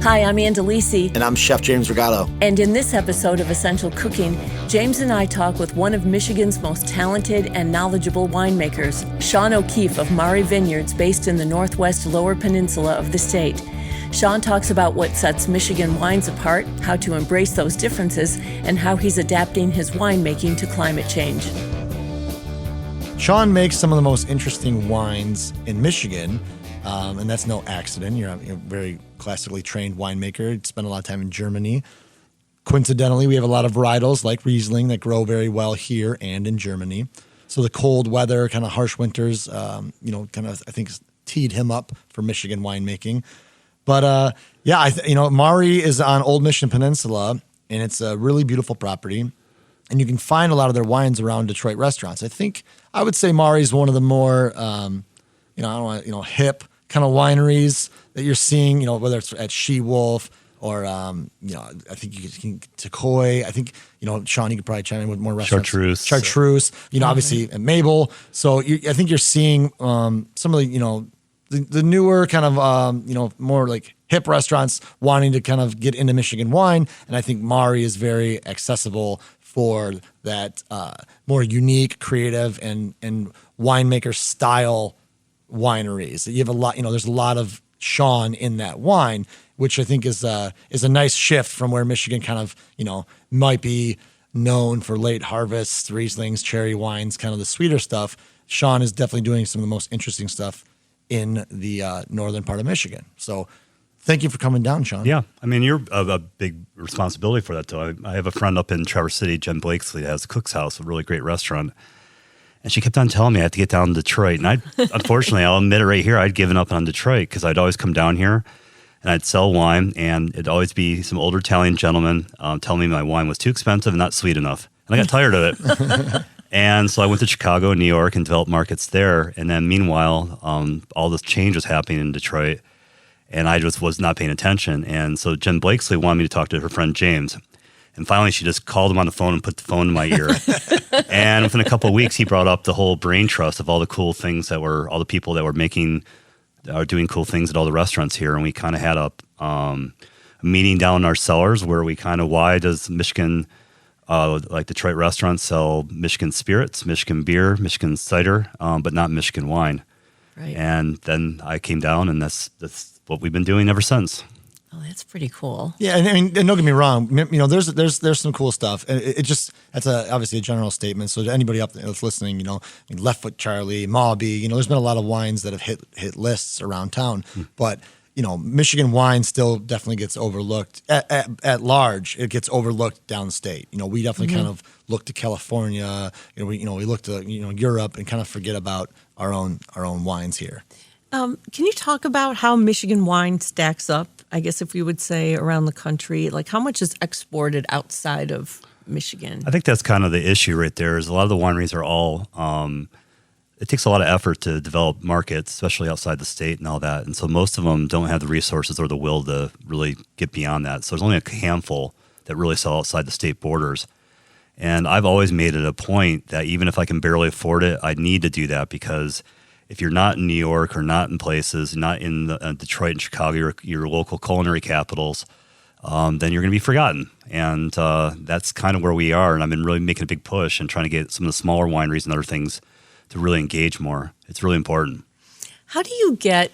Hi, I'm Andalisi. And I'm Chef James Regato. And in this episode of Essential Cooking, James and I talk with one of Michigan's most talented and knowledgeable winemakers, Sean O'Keefe of Mari Vineyards, based in the northwest Lower Peninsula of the state. Sean talks about what sets Michigan wines apart, how to embrace those differences, and how he's adapting his winemaking to climate change. Sean makes some of the most interesting wines in Michigan, and that's no accident. You're a very classically trained winemaker. Spent a lot of time in Germany. Coincidentally, we have a lot of varietals like Riesling that grow very well here and in Germany. So the cold weather, kind of harsh winters, I think teed him up for Michigan winemaking. But Mari is on Old Michigan Peninsula, and it's a really beautiful property. And you can find a lot of their wines around Detroit restaurants. I would say Mari is one of the more, hip kind of wineries that you're seeing, whether it's at She-Wolf or, I think you can Tecoy. I think, Sean, you could probably chime in with more restaurants. Chartreuse, obviously at Mabel. So I think you're seeing some of the newer kind of, more like hip restaurants wanting to kind of get into Michigan wine. And I think Mari is very accessible for that more unique, creative, and winemaker style wineries. You have a lot, there's a lot of Sean in that wine, which I think is a nice shift from where Michigan kind of, might be known for late harvests, Rieslings, cherry wines, kind of the sweeter stuff. Sean is definitely doing some of the most interesting stuff in the northern part of Michigan. So thank you for coming down, Sean. Yeah. I mean, you're a big responsibility for that, though. I have a friend up in Traverse City, Jen Blakesley, that has a Cook's House, a really great restaurant. And she kept on telling me I had to get down to Detroit. And unfortunately, I'll admit it right here, I'd given up on Detroit because I'd always come down here and I'd sell wine, and it'd always be some older Italian gentleman telling me my wine was too expensive and not sweet enough. And I got tired of it. And so I went to Chicago and New York and developed markets there. And then meanwhile, all this change was happening in Detroit. And I just was not paying attention. And so Jen Blakesley wanted me to talk to her friend James. And finally, she just called him on the phone and put the phone in my ear. And within a couple of weeks, he brought up the whole brain trust of all the cool things all the people that were doing cool things at all the restaurants here. And we kind of had a meeting down in our cellars where why does Michigan, like Detroit restaurants, sell Michigan spirits, Michigan beer, Michigan cider, but not Michigan wine? Right. And then I came down, and that's what we've been doing ever since. Oh, that's pretty cool. Yeah, and don't get me wrong. There's some cool stuff. That's obviously a general statement. So to anybody up there that's listening, Left Foot Charlie, Mawby, there's been a lot of wines that have hit lists around town. But Michigan wine still definitely gets overlooked at large. It gets overlooked downstate. We definitely kind of look to California. We look to Europe and kind of forget about our own wines here. Can you talk about how Michigan wine stacks up, I guess if we would say, around the country? Like how much is exported outside of Michigan? I think that's kind of the issue right there is a lot of the wineries are all, it takes a lot of effort to develop markets, especially outside the state and all that. And so most of them don't have the resources or the will to really get beyond that. So there's only a handful that really sell outside the state borders. And I've always made it a point that even if I can barely afford it, I need to do that because if you're not in New York or not in places, not in Detroit and Chicago, your local culinary capitals, then you're going to be forgotten. And that's kind of where we are. And I've been really making a big push and trying to get some of the smaller wineries and other things to really engage more. It's really important. How do you get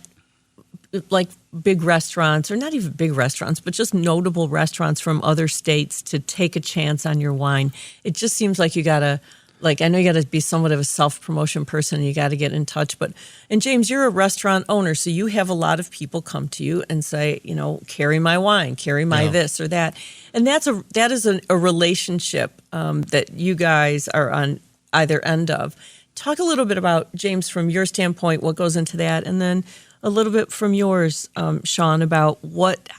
like big restaurants, or not even big restaurants, but just notable restaurants from other states to take a chance on your wine? It just seems like you got to, I know you got to be somewhat of a self-promotion person and you got to get in touch. And James, you're a restaurant owner, so you have a lot of people come to you and say, carry my wine, carry my this or that. And that is a relationship that you guys are on either end of. Talk a little bit about, James, from your standpoint, what goes into that, and then a little bit from yours, Sean, about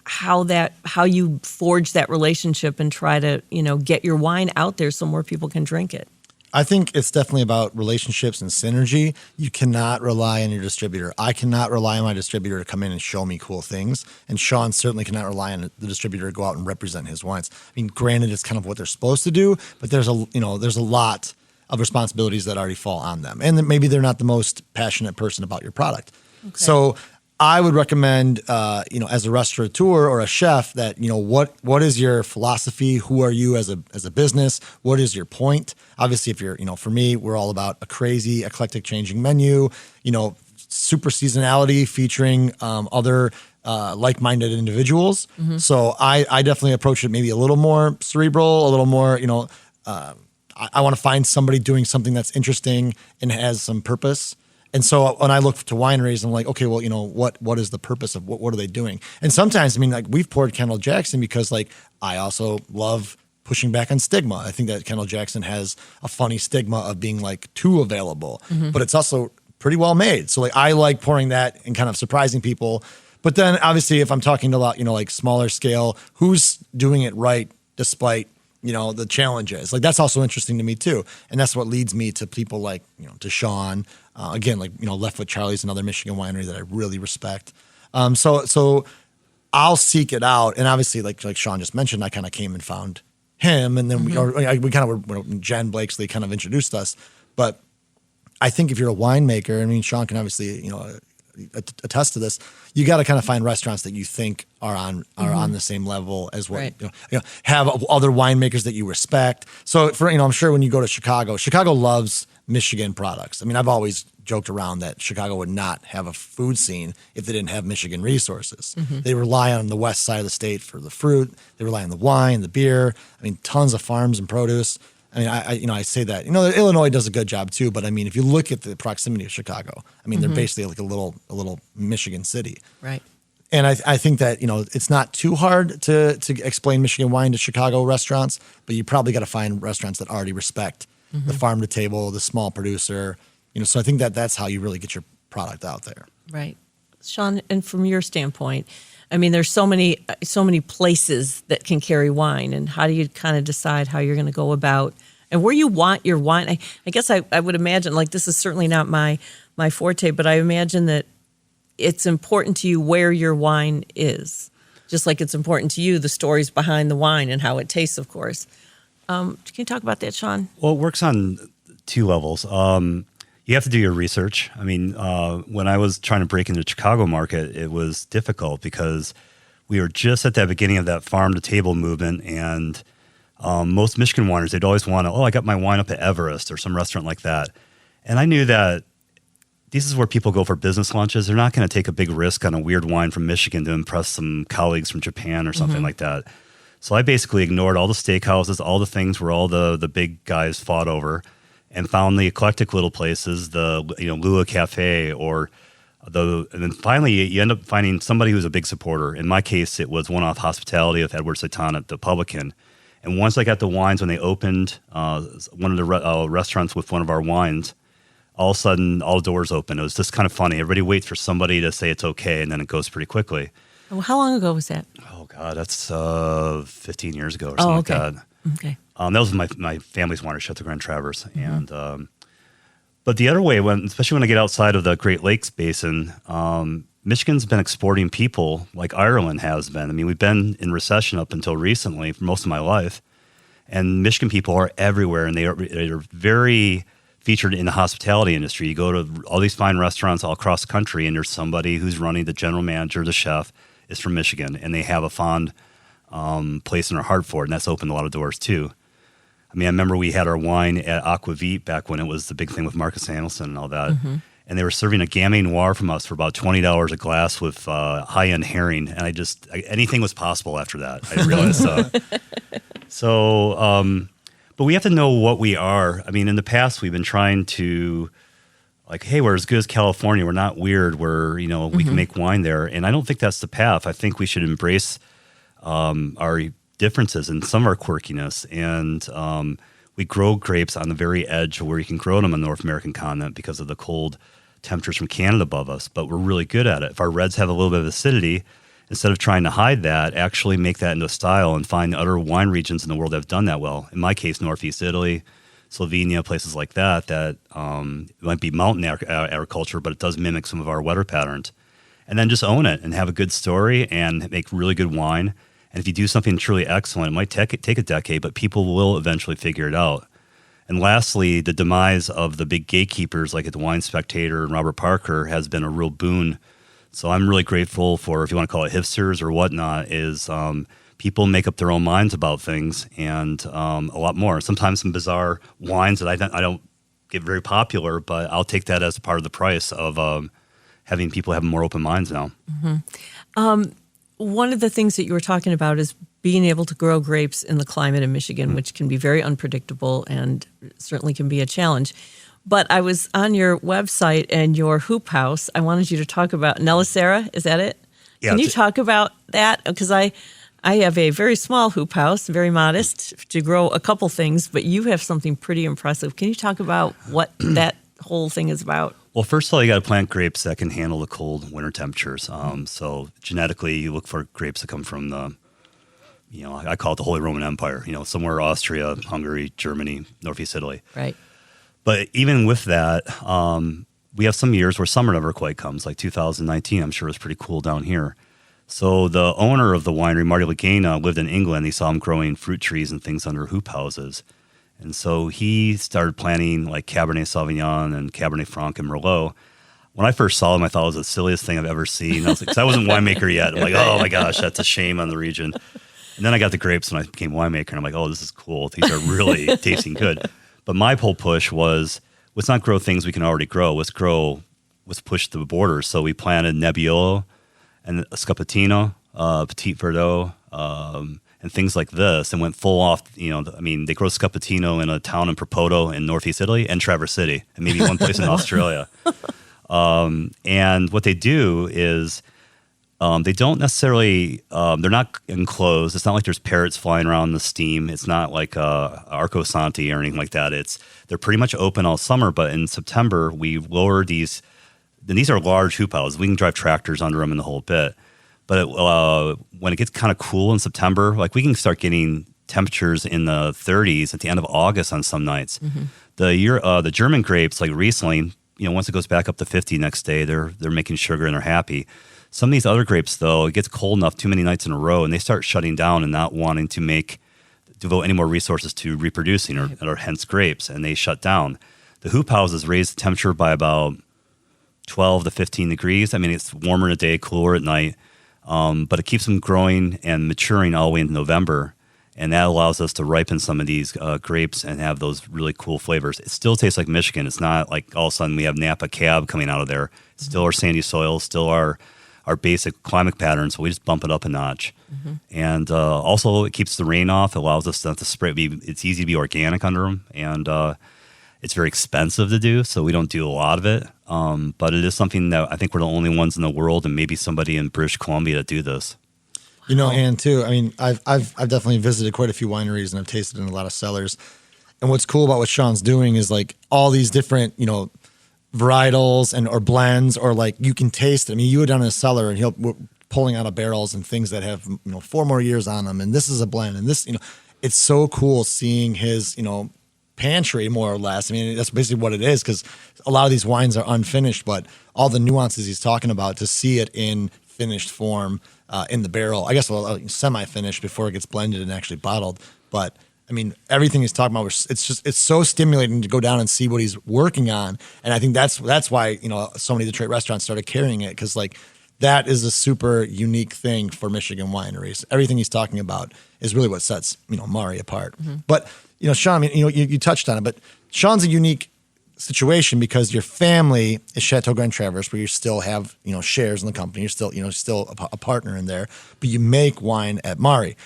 how you forge that relationship and try to, get your wine out there so more people can drink it. I think it's definitely about relationships and synergy. You cannot rely on your distributor. I cannot rely on my distributor to come in and show me cool things. And Sean certainly cannot rely on the distributor to go out and represent his wines. I mean, granted, it's kind of what they're supposed to do, but there's a lot of responsibilities that already fall on them. And that maybe they're not the most passionate person about your product. Okay. So I would recommend, as a restaurateur or a chef, that what is your philosophy? Who are you as a business? What is your point? Obviously, if you're, for me, we're all about a crazy, eclectic, changing menu. Super seasonality featuring other like-minded individuals. Mm-hmm. So I definitely approach it maybe a little more cerebral, a little more, I want to find somebody doing something that's interesting and has some purpose. And so when I look to wineries, I'm like, okay, well, what is the purpose of what are they doing? And sometimes, we've poured Kendall Jackson because I also love pushing back on stigma. I think that Kendall Jackson has a funny stigma of being too available, mm-hmm. but it's also pretty well made. So I like pouring that and kind of surprising people. But then obviously if I'm talking about, smaller scale, who's doing it right despite, the challenges, that's also interesting to me too. And that's what leads me to people to Sean, again, Left Foot Charlie's another Michigan winery that I really respect. So I'll seek it out. And obviously like Sean just mentioned, I kind of came and found him, and then mm-hmm. we kind of were, Jen Blakesley kind of introduced us. But I think if you're a winemaker, Sean can obviously, attest to this, you got to kind of find restaurants that you think are on the same level as what, right. Have other winemakers that you respect. So I'm sure when you go to Chicago loves Michigan products. I've always joked around that Chicago would not have a food scene if they didn't have Michigan resources. Mm-hmm. They rely on the west side of the state for the fruit. They rely on the wine, the beer. Tons of farms and produce. I say that, Illinois does a good job too, but if you look at the proximity of Chicago, mm-hmm. they're basically like a little Michigan city. Right. And I think that, it's not too hard to explain Michigan wine to Chicago restaurants, but you probably got to find restaurants that already respect mm-hmm. the farm to table, the small producer, so I think that's how you really get your product out there. Right. Sean, and from your standpoint, there's so many places that can carry wine, and how do you kind of decide how you're going to go about and where you want your wine? I guess I would imagine, this is certainly not my forte, but I imagine that it's important to you where your wine is, just like it's important to you the stories behind the wine and how it tastes, of course. Can you talk about that, Sean? Well, it works on two levels. You have to do your research. When I was trying to break into the Chicago market, it was difficult because we were just at that beginning of that farm to table movement, and most Michigan wineries, they'd always want to, I got my wine up at Everest or some restaurant like that. And I knew that this is where people go for business lunches. They're not going to take a big risk on a weird wine from Michigan to impress some colleagues from Japan or something mm-hmm. like that. So I basically ignored all the steakhouses, all the things where all the big guys fought over, and found the eclectic little places, the Lua Cafe, and then finally you end up finding somebody who's a big supporter. In my case, it was One Off Hospitality with Edward Satan at the Publican. And once I got the wines, when they opened one of the restaurants with one of our wines, all of a sudden all the doors open. It was just kind of funny. Everybody waits for somebody to say it's okay, and then it goes pretty quickly. Well, how long ago was that? Oh God, that's 15 years ago or something okay. like that. Okay. That was my family's winery, Chateau Grand Traverse. Mm-hmm. And but the other way, especially when I get outside of the Great Lakes Basin, Michigan's been exporting people like Ireland has been. We've been in recession up until recently for most of my life, and Michigan people are everywhere, and they are very featured in the hospitality industry. You go to all these fine restaurants all across the country, and there's somebody who's running, the general manager, the chef, is from Michigan, and they have a fond place in their heart for it, and that's opened a lot of doors too. I remember we had our wine at Aquavit back when it was the big thing with Marcus Samuelson and all that. Mm-hmm. And they were serving a Gamay Noir from us for about $20 a glass with high-end herring. And anything was possible after that, I realized. But we have to know what we are. In the past, we've been trying to, hey, we're as good as California. We're not weird. We mm-hmm. can make wine there. And I don't think that's the path. I think we should embrace our differences and some of our quirkiness, and we grow grapes on the very edge where you can grow them on the North American continent because of the cold temperatures from Canada above us, but we're really good at it. If our reds have a little bit of acidity, instead of trying to hide that, actually make that into a style and find other wine regions in the world that have done that well. In my case, Northeast Italy, Slovenia, places like that it might be mountain agriculture, but it does mimic some of our weather patterns. And then just own it and have a good story and make really good wine. And if you do something truly excellent, it might take a decade, but people will eventually figure it out. And lastly, the demise of the big gatekeepers like at the Wine Spectator and Robert Parker has been a real boon So I'm really grateful for, if you want to call it hipsters or whatnot, is people make up their own minds about things, and a lot more. Sometimes some bizarre wines that I don't get very popular, but I'll take that as a part of the price of having people have more open minds now. One of the things that you were talking about is being able to grow grapes in the climate in Michigan, which can be very unpredictable and certainly can be a challenge. But I was on your website and your hoop house. I wanted you to talk about Nellicera. Is that it? Yeah, Can you talk about that? Because I have a very small hoop house, very modest, to grow a couple things, but you have something pretty impressive. Can you talk about what that whole thing is about? Well, first of all, you got to plant grapes that can handle the cold winter temperatures. So genetically, you look for grapes that come from I call it the Holy Roman Empire, somewhere Austria, Hungary, Germany, Northeast Italy. Right. But even with that, we have some years where summer never quite comes, like 2019, I'm sure was pretty cool down here. So the owner of the winery, Marty Lagana, lived in England. He saw him growing fruit trees and things under hoop houses. And so he started planting like Cabernet Sauvignon and Cabernet Franc and Merlot. When I first saw them, I thought it was the silliest thing I've ever seen. Because I wasn't a winemaker yet. I'm like, oh my gosh, that's a shame on the region. And then I got the grapes when I became winemaker, and I'm like, oh, this is cool. These are really tasting good. But my whole push was, let's not grow things we can already grow. Let's push the borders. So we planted Nebbiolo and Scapatino, Petit Verdot, and things like this, and went full off. They grow Scapatino in a town in Propoto in Northeast Italy and Traverse City, and maybe one place in Australia. And what they do is they don't necessarily, they're not enclosed. It's not like there's parrots flying around the steam. It's not like Arco Santi or anything like that. They're pretty much open all summer, but in September, we lower these. And these are large hoop houses. We can drive tractors under them in the whole bit. But when it gets kind of cool in September, like we can start getting temperatures in the 30s at the end of August on some nights. Mm-hmm. The German grapes, like Riesling, once it goes back up to 50 next day, they're making sugar and they're happy. Some of these other grapes, though, it gets cold enough too many nights in a row, and they start shutting down and not wanting to devote any more resources to reproducing or hence grapes, and they shut down. The hoop houses raise the temperature by about 12 to 15 degrees. I mean, it's warmer in the day, cooler at night, but it keeps them growing and maturing all the way into November, and that allows us to ripen some of these grapes and have those really cool flavors. It still tastes like Michigan. It's not like all of a sudden we have Napa Cab coming out of there. It's still our sandy soil, still our basic climate patterns, so we just bump it up a notch. Mm-hmm. And also, it keeps the rain off. It allows us not to spray. It's easy to be organic under them, and it's very expensive to do, so we don't do a lot of it. But it is something that I think we're the only ones in the world, and maybe somebody in British Columbia that do this. And too, I mean, I've definitely visited quite a few wineries, and I've tasted in a lot of cellars. And what's cool about what Sean's doing is like all these different, varietals or blends, or like you can taste it. I mean, you were down in a cellar and he'll pulling out of barrels and things that have 4 more years on them, and this is a blend, and this it's so cool seeing his pantry more or less. I mean, that's basically what it is, because a lot of these wines are unfinished, but all the nuances he's talking about, to see it in finished form in the barrel, I guess semi-finished before it gets blended and actually bottled, but. I mean, everything he's talking about, it's so stimulating to go down and see what he's working on. And I think that's why, so many Detroit restaurants started carrying it, because like that is a super unique thing for Michigan wineries. Everything he's talking about is really what sets, Mari apart. Mm-hmm. But, Sean, you touched on it, but Sean's a unique situation because your family is Chateau Grand Traverse, where you still have, shares in the company. You're still a partner in there, but you make wine at Mari.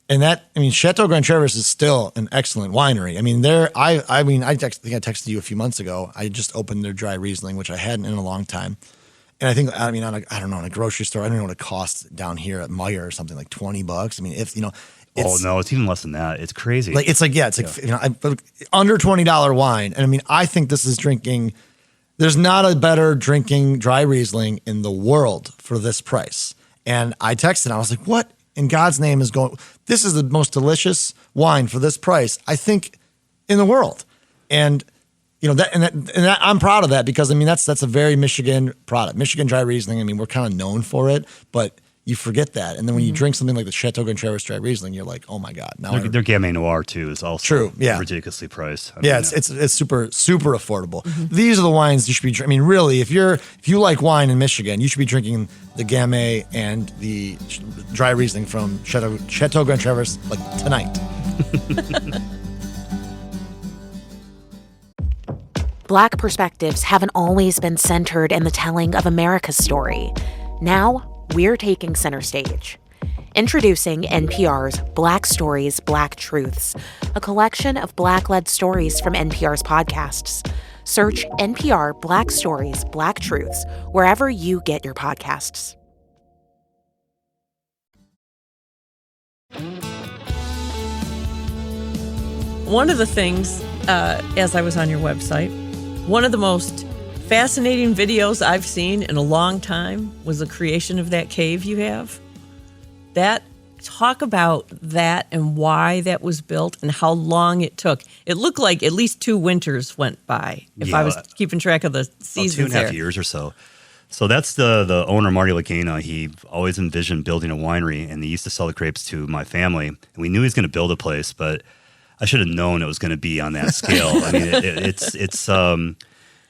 And Chateau Grand Traverse is still an excellent winery. I mean, I think I texted you a few months ago. I just opened their dry Riesling, which I hadn't in a long time. And I think, I don't know, in a grocery store, I don't know what it costs down here at Meijer or something, like $20. I mean, if, oh no, it's even less than that. It's crazy. Like, it's under $20 wine. And I mean, I think this is there's not a better drinking dry Riesling in the world for this price. And I texted, I was like, what in God's name is going? This is the most delicious wine for this price, I think, in the world. And that I'm proud of that, because I mean that's a very Michigan product. Michigan dry Riesling. I mean, we're kind of known for it, but you forget that. And then when you drink something like the Chateau Glen-Traverse Dry Riesling, you're like, oh my God. Now their Gamay Noir too is also true. Yeah. ridiculously priced. It's super affordable. These are the wines you should be. I mean, really, if you like wine in Michigan, you should be drinking the Gamay and the Dry Riesling from Chateau Glen-Traverse like tonight. Black perspectives haven't always been centered in the telling of America's story. Now, we're taking center stage. Introducing NPR's Black Stories, Black Truths, a collection of Black-led stories from NPR's podcasts. Search NPR Black Stories, Black Truths wherever you get your podcasts. One of the things, as I was on your website, one of the most fascinating videos I've seen in a long time was the creation of that cave you have. Talk about that and why that was built and how long it took. It looked like at least 2 winters went by, if I was keeping track of the seasons there. 2.5 years or so. So that's the owner, Marty Lagana. He always envisioned building a winery, and he used to sell the grapes to my family. And we knew he was going to build a place, but I should have known it was going to be on that scale. I mean,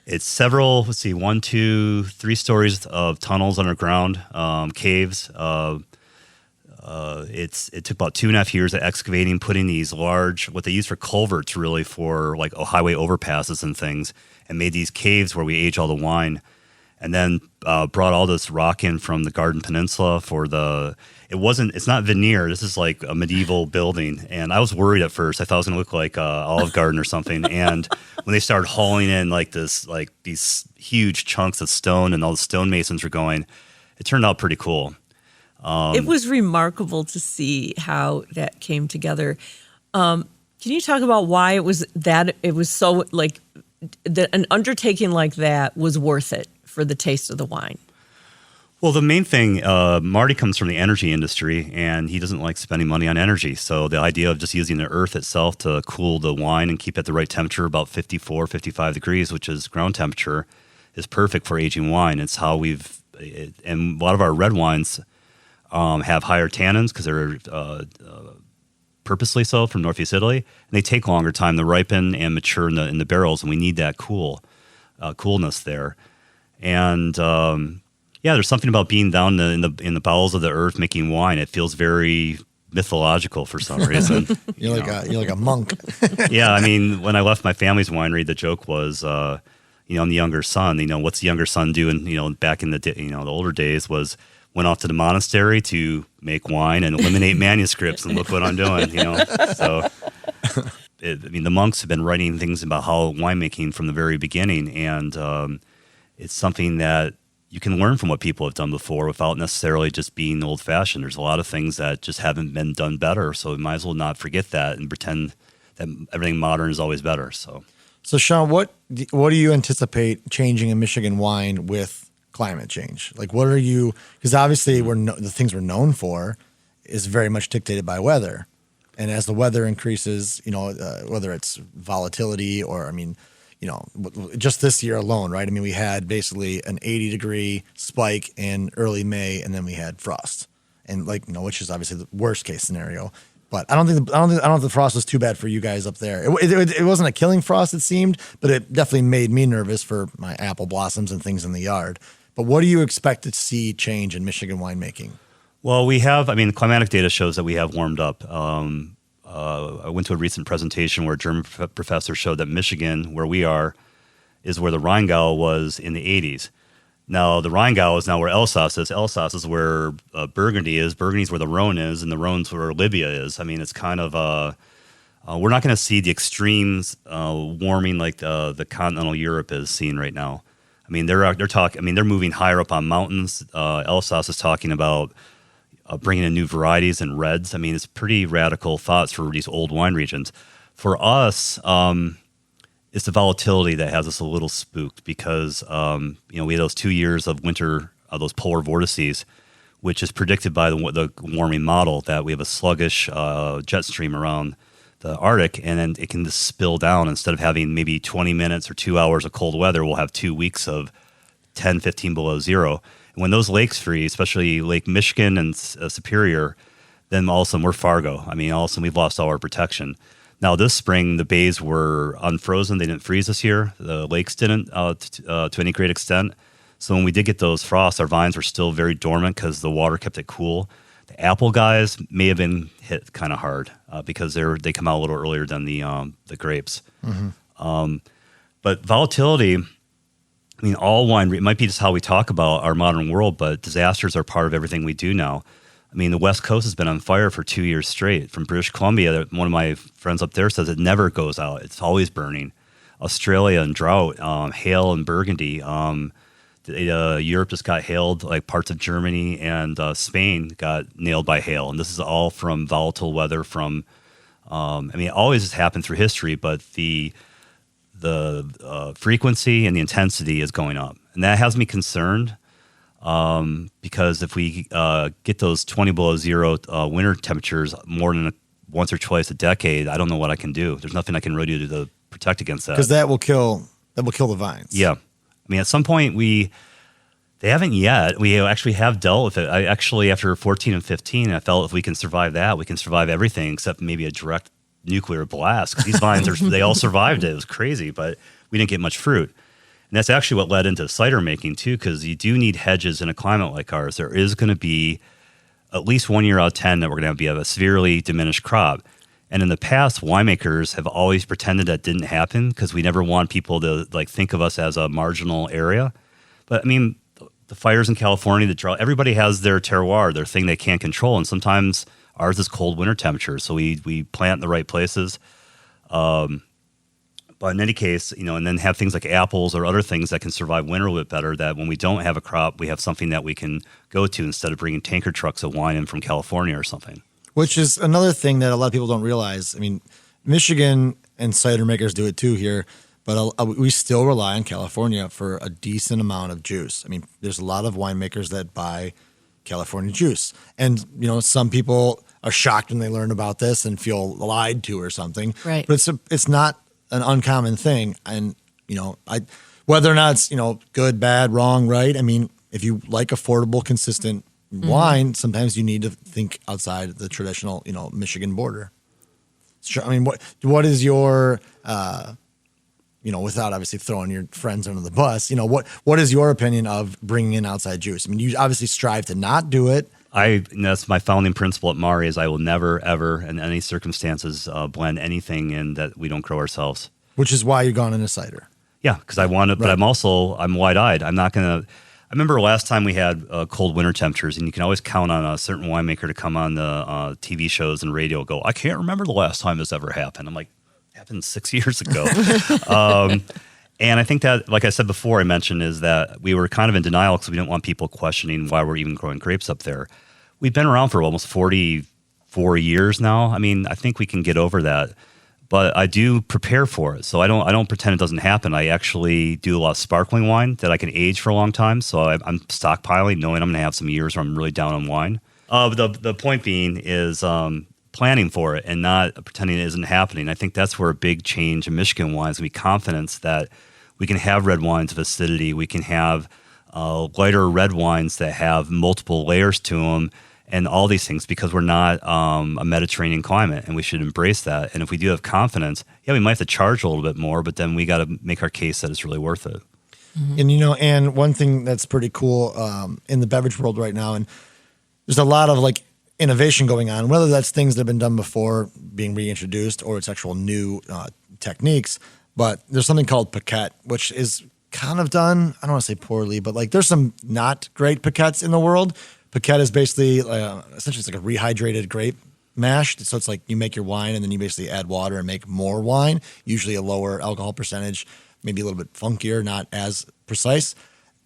it's several, 1, 2, 3 stories of tunnels underground, caves. It took about 2.5 years of excavating, putting these large, what they use for culverts really for like highway overpasses and things, and made these caves where we age all the wine. And then brought all this rock in from the Garden Peninsula it's not veneer. This is like a medieval building. And I was worried at first. I thought it was going to look like Olive Garden or something. And when they started hauling in these huge chunks of stone and all the stonemasons were going, it turned out pretty cool. It was remarkable to see how that came together. Can you talk about why it was so an undertaking like that was worth it for the taste of the wine? Well, the main thing, Marty comes from the energy industry, and he doesn't like spending money on energy. So the idea of just using the earth itself to cool the wine and keep it at the right temperature, about 54, 55 degrees, which is ground temperature, is perfect for aging wine. It's how and a lot of our red wines have higher tannins because they're purposely so from Northeast Italy, and they take longer time to ripen and mature in the barrels, and we need that coolness there. And there's something about being down in the bowels of the earth making wine. It feels very mythological for some reason. You're like a monk. Yeah, I mean, when I left my family's winery, the joke was, I'm the younger son. What's the younger son doing? Back in the older days was went off to the monastery to make wine and eliminate manuscripts, and look what I'm doing. So. The monks have been writing things about how winemaking from the very beginning, and it's something that you can learn from what people have done before without necessarily just being old-fashioned. There's a lot of things that just haven't been done better, so we might as well not forget that and pretend that everything modern is always better. So Sean, what do you anticipate changing in Michigan wine with climate change? Like, what are you? Because obviously, the things we're known for is very much dictated by weather. And as the weather increases, whether it's volatility or, just this year alone, right? We had basically an 80-degree spike in early May, and then we had frost, and which is obviously the worst case scenario. But I don't think the frost was too bad for you guys up there. It wasn't a killing frost, it seemed, but it definitely made me nervous for my apple blossoms and things in the yard. But what do you expect to see change in Michigan winemaking? Well, we have, the climatic data shows that we have warmed up. I went to a recent presentation where a German professor showed that Michigan, where we are, is where the Rheingau was in the 80s. Now, the Rheingau is now where Alsace is. Alsace is where Burgundy is. Burgundy is where the Rhone is, and the Rhone's where Libya is. It's kind of we're not going to see the extremes warming like the continental Europe is seeing right now. They're talking. They're moving higher up on mountains. Alsace is talking about bringing in new varieties and reds. It's pretty radical thoughts for these old wine regions. For us, it's the volatility that has us a little spooked because, we had those 2 years of winter, those polar vortices, which is predicted by the warming model that we have a sluggish jet stream around the Arctic, and then it can just spill down. Instead of having maybe 20 minutes or 2 hours of cold weather, we'll have 2 weeks of 10, 15 below zero. And when those lakes freeze, especially Lake Michigan and Superior, then all of a sudden we're Fargo. I mean, all of a sudden we've lost all our protection. Now this spring, the bays were unfrozen. They didn't freeze this year. The lakes didn't to any great extent. So when we did get those frosts, our vines were still very dormant because the water kept it cool. The apple guys may have been hit kind of hard because they come out a little earlier than the grapes. But volatility, I mean, all wine, it might be just how we talk about our modern world, but disasters are part of everything we do now. I mean, the West Coast has been on fire for 2 years straight. From British Columbia, one of my friends up there says it never goes out. It's always burning. Australia and drought, hail in Burgundy. Europe just got hailed, like parts of Germany and Spain got nailed by hail. And this is all from volatile weather from, I mean, it always has happened through history, but the frequency and the intensity is going up. And that has me concerned because if we get those 20 below zero winter temperatures more than once or twice a decade, I don't know what I can do. There's nothing I can really do to protect against that. Because that will kill the vines. Yeah. I mean, at some point they haven't yet. We actually have dealt with it. I actually, after 14 and 15, I felt if we can survive that, we can survive everything except maybe a direct nuclear blast. Because these vines, they all survived it. It was crazy, but we didn't get much fruit. And that's actually what led into cider making too, because you do need hedges in a climate like ours. There is going to be at least 1 year out of 10 that we're going to have a severely diminished crop. And in the past, winemakers have always pretended that didn't happen because we never want people to like think of us as a marginal area. But I mean, the fires in California, the drought, everybody has their terroir, their thing they can't control. And sometimes ours is cold winter temperatures. So we plant in the right places. But in any case, and then have things like apples or other things that can survive winter a little bit better, that when we don't have a crop, we have something that we can go to instead of bringing tanker trucks of wine in from California or something. Which is another thing that a lot of people don't realize. I mean, Michigan and cider makers do it too here, but we still rely on California for a decent amount of juice. I mean, there's a lot of winemakers that buy California juice. And, some people are shocked when they learn about this and feel lied to or something. Right. But it's not an uncommon thing. And, whether or not it's, good, bad, wrong, right. I mean, if you like affordable, consistent wine, sometimes you need to think outside the traditional, Michigan border. Sure. I mean, what is your, without obviously throwing your friends under the bus, what is your opinion of bringing in outside juice? I mean, you obviously strive to not do it. That's my founding principle at Mari is I will never, ever, in any circumstances, blend anything in that we don't grow ourselves. Which is why you're gone into cider. Yeah, because I want to, but I'm wide-eyed. I'm not going to. I remember last time we had cold winter temperatures, and you can always count on a certain winemaker to come on the TV shows and radio and go, I can't remember the last time this ever happened. I'm like, it happened 6 years ago. And I think that, like I said before, I mentioned is that we were kind of in denial because we didn't want people questioning why we're even growing grapes up there. We've been around for almost 44 years now. I mean, I think we can get over that. But I do prepare for it. So I don't pretend it doesn't happen. I actually do a lot of sparkling wine that I can age for a long time. So I'm stockpiling, knowing I'm going to have some years where I'm really down on wine. The point being is planning for it and not pretending it isn't happening. I think that's where a big change in Michigan wine is going to be confidence that we can have red wines of acidity. We can have lighter red wines that have multiple layers to them and all these things because we're not a Mediterranean climate and we should embrace that. And if we do have confidence, we might have to charge a little bit more, but then we got to make our case that it's really worth it. Mm-hmm. And, and one thing that's pretty cool in the beverage world right now, and there's a lot of like innovation going on, whether that's things that have been done before being reintroduced or it's actual new techniques. But there's something called piquette, which is kind of done, I don't want to say poorly, but like there's some not great piquettes in the world. Piquette is basically essentially it's like a rehydrated grape mash. So it's like you make your wine and then you basically add water and make more wine, usually a lower alcohol percentage, maybe a little bit funkier, not as precise.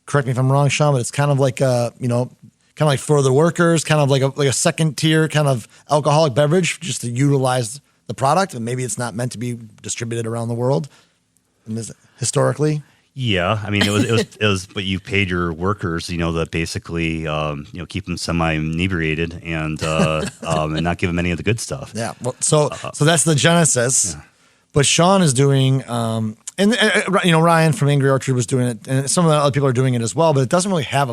Correct me if I'm wrong, Sean, but it's kind of like kind of like for the workers, kind of like a second tier kind of alcoholic beverage just to utilize the product. And maybe it's not meant to be distributed around the world historically. Yeah, I mean, it was, but you paid your workers, that basically, keep them semi-inebriated and not give them any of the good stuff. Yeah, well, so that's the genesis. Yeah. But Sean is doing, Ryan from Angry Orchard was doing it, and some of the other people are doing it as well. But it doesn't really have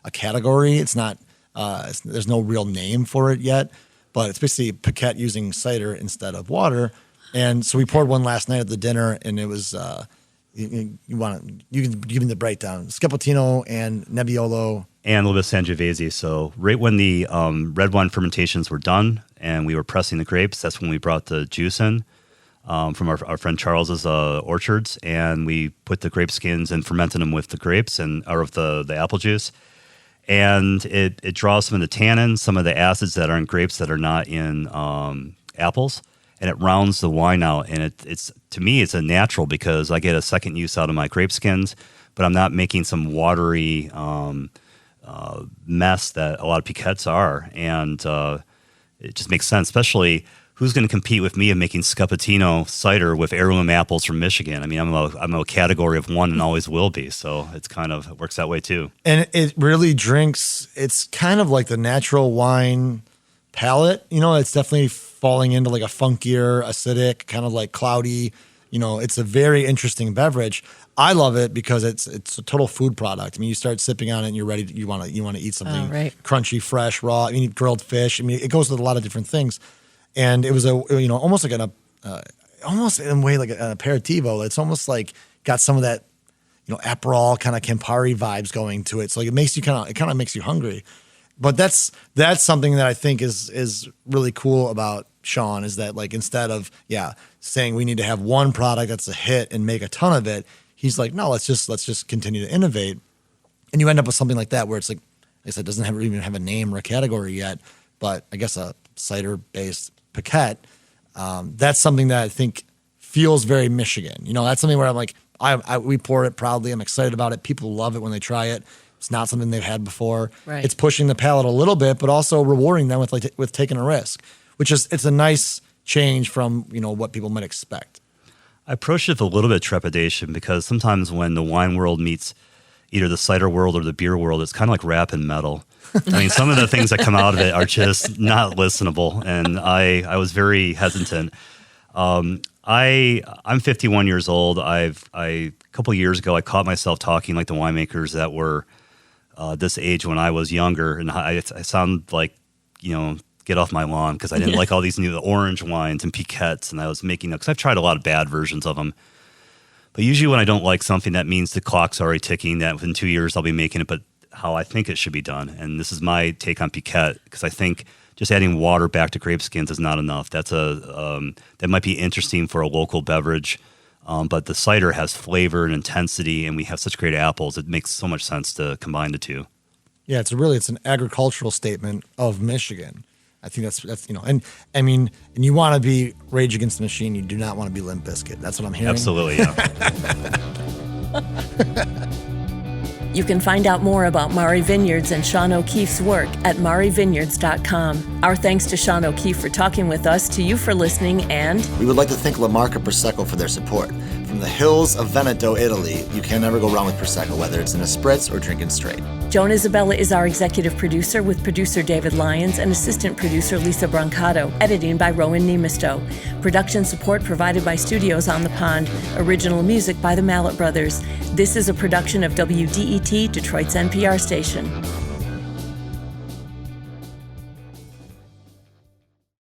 a category. It's not. There's no real name for it yet, but it's basically piquette using cider instead of water. And so we poured one last night at the dinner, and it was you can give me the breakdown: Scappatino and Nebbiolo. And a little bit of Sangiovese. So right when the red wine fermentations were done and we were pressing the grapes, that's when we brought the juice in from our friend Charles's orchards, and we put the grape skins and fermented them with the grapes or with the apple juice. And it draws some of the tannins, some of the acids that are in grapes that are not in apples, and it rounds the wine out. And it's to me, it's a natural because I get a second use out of my grape skins, but I'm not making some watery mess that a lot of piquettes are, and it just makes sense. Especially, who's going to compete with me in making Scappatino cider with heirloom apples from Michigan? I mean, I'm a category of one and always will be. So it works that way too. And it really drinks. It's kind of like the natural wine palate. It's definitely falling into like a funkier, acidic, kind of like cloudy. It's a very interesting beverage. I love it because it's a total food product. I mean, you start sipping on it and you're ready. You want to eat something crunchy, fresh, raw. I mean, grilled fish. I mean, it goes with a lot of different things. And it was almost like almost in a way like an aperitivo. It's almost like got some of that Aperol kind of Campari vibes going to it. So like it kind of makes you hungry. But that's something that I think is really cool about Sean, is that like instead of saying we need to have one product that's a hit and make a ton of it, he's like, no, let's just continue to innovate. And you end up with something like that where it's like I said, doesn't even have a name or a category yet, but I guess a cider-based piquette. That's something that I think feels very Michigan. That's something where I'm like, we pour it proudly. I'm excited about it. People love it when they try it. It's not something they've had before. Right. It's pushing the palate a little bit, but also rewarding them with taking a risk, it's a nice change from what people might expect. I approach it with a little bit of trepidation because sometimes when the wine world meets either the cider world or the beer world, it's kind of like rap and metal. I mean, some of the things that come out of it are just not listenable, and I was very hesitant. I'm 51 years old. A couple of years ago, I caught myself talking like the winemakers that were this age when I was younger, and I sound like get off my lawn because I didn't like all these new orange wines and piquettes, and I was making because I've tried a lot of bad versions of them. But usually when I don't like something, that means the clock's already ticking, that within 2 years I'll be making it, but how I think it should be done. And this is my take on piquette, because I think just adding water back to grape skins is not enough. That might be interesting for a local beverage, but the cider has flavor and intensity, and we have such great apples. It makes so much sense to combine the two. Yeah, it's an agricultural statement of Michigan. I think that's and I mean, and you want to be Rage Against the Machine. You do not want to be Limp Bizkit. That's what I'm hearing. Absolutely, yeah. You can find out more about Mari Vineyards and Sean O'Keefe's work at marivineyards.com. Our thanks to Sean O'Keefe for talking with us, to you for listening, and we would like to thank La Marca Prosecco for their support. From the hills of Veneto, Italy, you can never go wrong with Prosecco, whether it's in a spritz or drinking straight. Joan Isabella is our executive producer, with producer David Lyons and assistant producer Lisa Brancato. Editing by Rowan Nemisto. Production support provided by Studios on the Pond. Original music by the Mallet Brothers. This is a production of WDET, Detroit's NPR station.